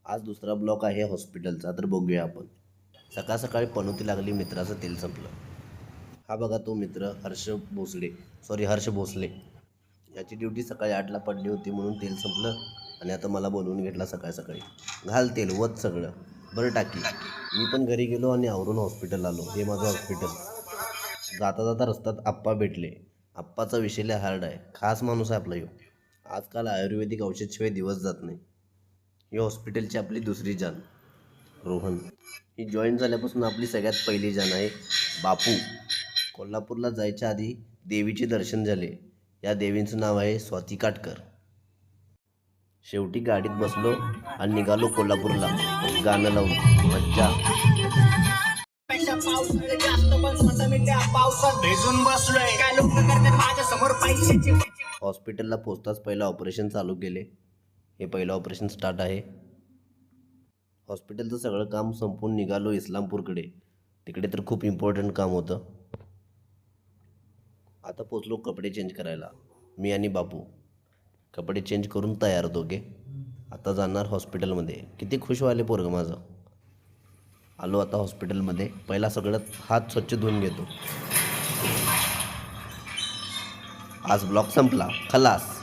आज दुसरा ब्लॉक आहे हॉस्पिटलचा, तर बघूया आपण. सकाळ सकाळी पनोती लागली, मित्राचं तेल संपलं. हा बघा तो मित्र हर्ष भोसले. याची ड्युटी सकाळी 8ला पडली होती म्हणून तेल संपलं आणि आता मला बोलवून घेतला सकाळी सकाळी. घाल तेल, वत सगळं, बरं टाकी. मी पण घरी गेलो आणि आवरून हॉस्पिटल आलो. हे माझं हॉस्पिटल. जाता जाता रस्त्यात आप्पा भेटले. आप्पाचा विषय लय हार्ड आहे, खास माणूस आहे आपला ह्यो. आजकाल आयुर्वेदिक औषधशिवाय दिवस जात नाही. ही हॉस्पिटलची आपली दुसरी जान, रोहन. ही जॉईन झाल्यापासून आपली सगळ्यात पहिली जान आहे, बापू. कोल्हापूरला जायच्या आधी देवीचे दर्शन झाले. या देवींचं नाव आहे स्वाती काटकर. शेवटी गाडीत बसलो आणि निघालो कोल्हापूरला, गाणं लावून. मज्जा. हॉस्पिटलला पोचताच पहिलं ऑपरेशन चालू केले. हे पहिलं ऑपरेशन स्टार्ट आहे. हॉस्पिटलचं सगळं काम संपून निघालो इस्लामपूरकडे. तिकडे तर खूप इम्पॉर्टंट काम होतं. आता पोचलो कपडे चेंज करायला, मी आणि बापू. कपडे चेंज करून तयार दोघे. आता जाणार हॉस्पिटलमध्ये. किती खुश व्हायले पोरगं माझं. आलो आता हॉस्पिटलमध्ये. पहिला सगळं हात स्वच्छ धुवून घेतो. आज ब्लॉक संपला, खलास.